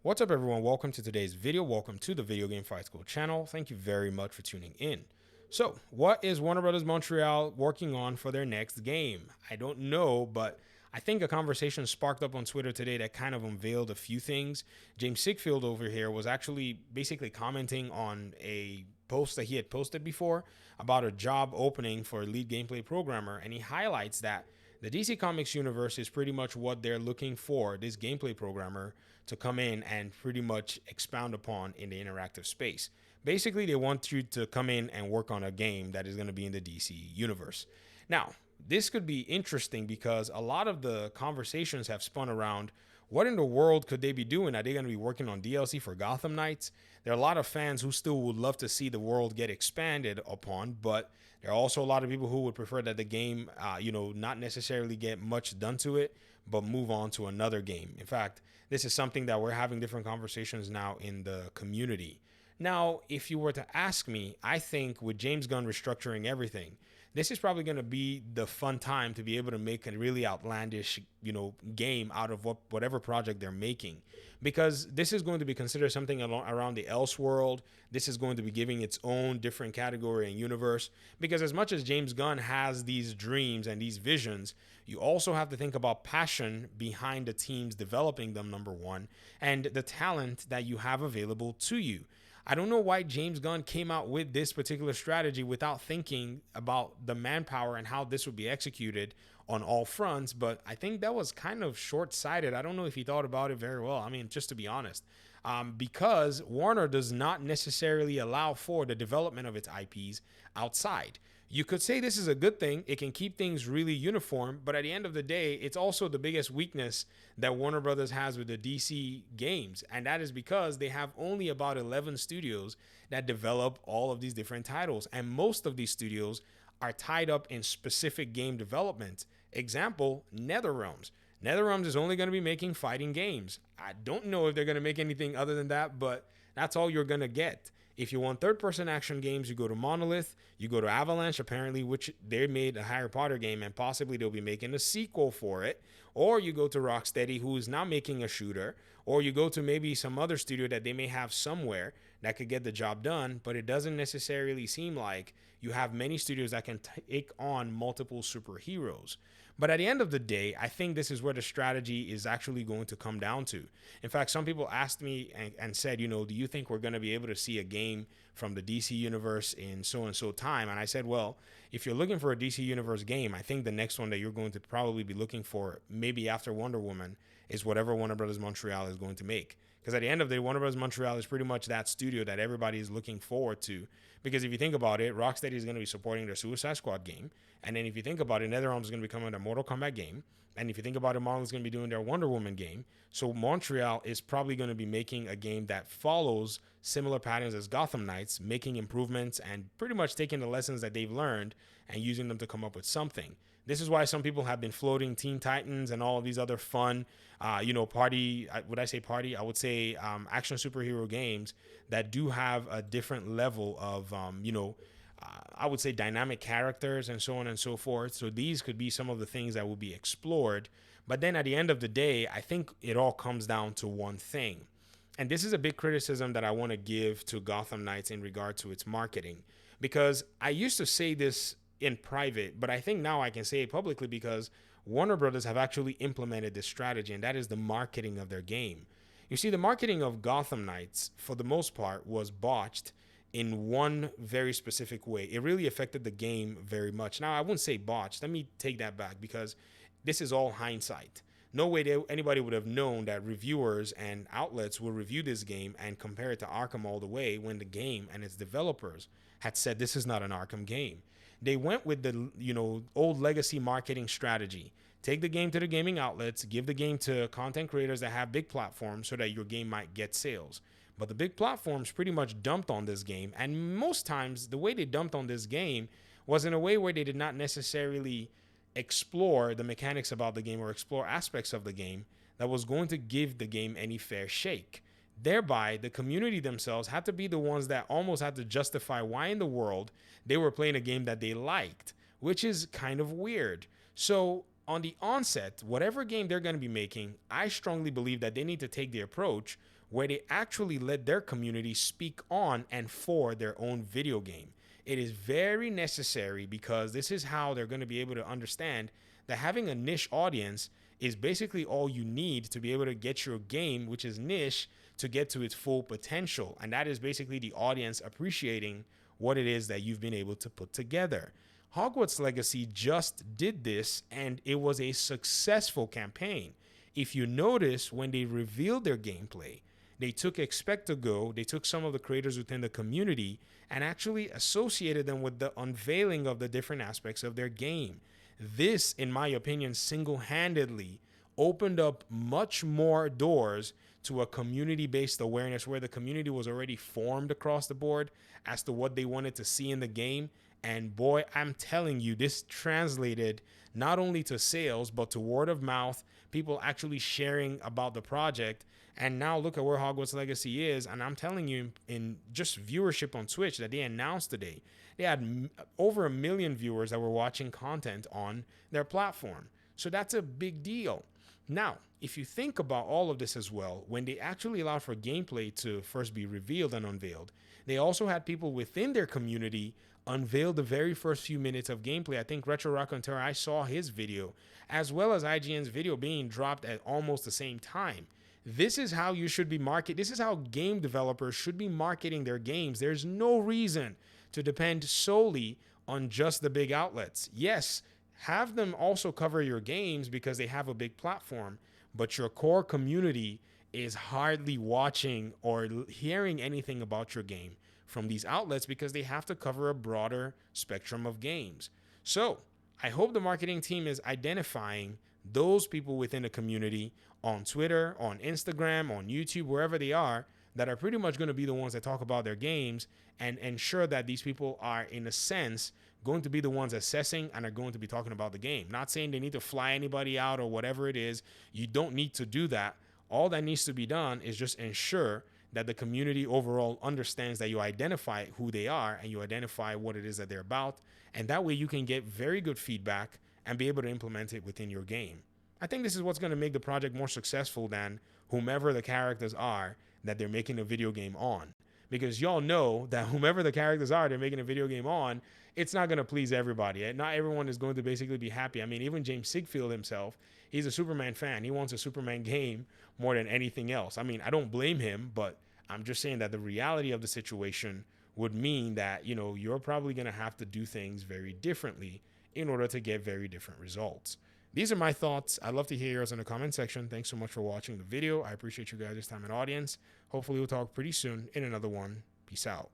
What's up, everyone? Welcome to today's video. Welcome to the Video Game Fight School channel. Thank you very much for tuning in. So, what is Warner Brothers Montreal working on for their next game? I don't know, but I think a conversation sparked up on Twitter today that kind of unveiled a few things. James Sickfield over here was actually basically commenting on a post that he had posted before about a job opening for a lead gameplay programmer, and he highlights that the DC Comics universe is pretty much what they're looking for, this gameplay programmer to come in and pretty much expound upon in the interactive space. Basically, they want you to come in and work on a game that is going to be in the DC universe. Now, this could be interesting because a lot of the conversations have spun around what in the world could they be doing? Are they going to be working on DLC for Gotham Knights? There are a lot of fans who still would love to see the world get expanded upon, but there are also a lot of people who would prefer that the game, not necessarily get much done to it, but move on to another game. In fact, this is something that we're having different conversations now in the community. Now, if you were to ask me, I think with James Gunn restructuring everything, this is probably going to be the fun time to be able to make a really outlandish, game out of whatever project they're making, because this is going to be considered something around the Elseworld. This is going to be giving its own different category and universe, because as much as James Gunn has these dreams and these visions, you also have to think about passion behind the teams developing them, number one, and the talent that you have available to you. I don't know why James Gunn came out with this particular strategy without thinking about the manpower and how this would be executed on all fronts, but I think that was kind of short-sighted. I don't know if he thought about it very well. I mean, just to be honest, because Warner does not necessarily allow for the development of its IPs outside. You could say this is a good thing. It can keep things really uniform, but at the end of the day, it's also the biggest weakness that Warner Brothers has with the DC games, and that is because they have only about 11 studios that develop all of these different titles, and most of these studios are tied up in specific game development. Example, NetherRealms. NetherRealms is only going to be making fighting games. I don't know if they're going to make anything other than that, but that's all you're going to get. If you want third-person action games, you go to Monolith, you go to Avalanche, apparently, which they made a Harry Potter game, and possibly they'll be making a sequel for it. Or you go to Rocksteady, who is now making a shooter. Or you go to maybe some other studio that they may have somewhere that could get the job done, but it doesn't necessarily seem like you have many studios that can take on multiple superheroes. But at the end of the day, I think this is where the strategy is actually going to come down to. In fact, some people asked me and said, do you think we're going to be able to see a game from the DC universe in so and so time? And I said, well, if you're looking for a DC universe game, I think the next one that you're going to probably be looking for, maybe after Wonder Woman, is whatever Warner Brothers Montreal is going to make. Because at the end of the day, Warner Bros. Montreal is pretty much that studio that everybody is looking forward to. Because if you think about it, Rocksteady is going to be supporting their Suicide Squad game. And then if you think about it, NetherRealm is going to be coming their Mortal Kombat game. And if you think about it, Marvel is going to be doing their Wonder Woman game. So Montreal is probably going to be making a game that follows similar patterns as Gotham Knights, making improvements and pretty much taking the lessons that they've learned and using them to come up with something. This is why some people have been floating Teen Titans and all of these other fun, party, would I say party? I would say action superhero games that do have a different level of, I would say dynamic characters and so on and so forth. So these could be some of the things that will be explored. But then at the end of the day, I think it all comes down to one thing. And this is a big criticism that I want to give to Gotham Knights in regard to its marketing. Because I used to say this in private, but I think now I can say it publicly because Warner Brothers have actually implemented this strategy, and that is the marketing of their game. You see, the marketing of Gotham Knights, for the most part, was botched in one very specific way. It really affected the game very much. Now, I wouldn't say botched. Let me take that back because this is all hindsight. No way anybody would have known that reviewers and outlets will review this game and compare it to Arkham all the way when the game and its developers had said this is not an Arkham game. They went with the old legacy marketing strategy. Take the game to the gaming outlets, give the game to content creators that have big platforms so that your game might get sales. But the big platforms pretty much dumped on this game, and most times the way they dumped on this game was in a way where they did not necessarily explore the mechanics about the game or explore aspects of the game that was going to give the game any fair shake. Thereby, the community themselves had to be the ones that almost had to justify why in the world they were playing a game that they liked, which is kind of weird. So on the onset, whatever game they're going to be making, I strongly believe that they need to take the approach where they actually let their community speak on and for their own video game. It is very necessary because this is how they're going to be able to understand that having a niche audience is basically all you need to be able to get your game, which is niche, to get to its full potential. And that is basically the audience appreciating what it is that you've been able to put together. Hogwarts Legacy just did this, and it was a successful campaign. If you notice, when they revealed their gameplay, they took Expect2Go, they took some of the creators within the community and actually associated them with the unveiling of the different aspects of their game. This, in my opinion, single-handedly opened up much more doors to a community-based awareness where the community was already formed across the board as to what they wanted to see in the game. And boy, I'm telling you, this translated not only to sales, but to word of mouth, people actually sharing about the project. And now look at where Hogwarts Legacy is. And I'm telling you, in just viewership on Twitch that they announced today, they had over 1 million viewers that were watching content on their platform. So that's a big deal. Now, if you think about all of this as well, when they actually allowed for gameplay to first be revealed and unveiled, they also had people within their community unveil the very first few minutes of gameplay. I think Retro Raconteur, I saw his video, as well as IGN's video being dropped at almost the same time. This is how you should be marketing. This is how game developers should be marketing their games. There's no reason to depend solely on just the big outlets. Yes, have them also cover your games because they have a big platform, but your core community is hardly watching or hearing anything about your game from these outlets because they have to cover a broader spectrum of games. So I hope the marketing team is identifying those people within the community on Twitter, on Instagram, on YouTube, wherever they are, that are pretty much going to be the ones that talk about their games and ensure that these people are, in a sense, going to be the ones assessing and are going to be talking about the game. Not saying they need to fly anybody out or whatever it is. You don't need to do that. All that needs to be done is just ensure that the community overall understands that you identify who they are and you identify what it is that they're about. And that way you can get very good feedback and be able to implement it within your game. I think this is what's going to make the project more successful than whomever the characters are that they're making a video game on. Because y'all know that whomever the characters are they're making a video game on, it's not going to please everybody. Not everyone is going to basically be happy. I mean, even James Sigfield himself, he's a Superman fan. He wants a Superman game more than anything else. I mean, I don't blame him, but I'm just saying that the reality of the situation would mean that, you know, you're probably going to have to do things very differently in order to get very different results. These are my thoughts. I'd love to hear yours in the comment section. Thanks so much for watching the video. I appreciate you guys' time and audience. Hopefully we'll talk pretty soon in another one. Peace out.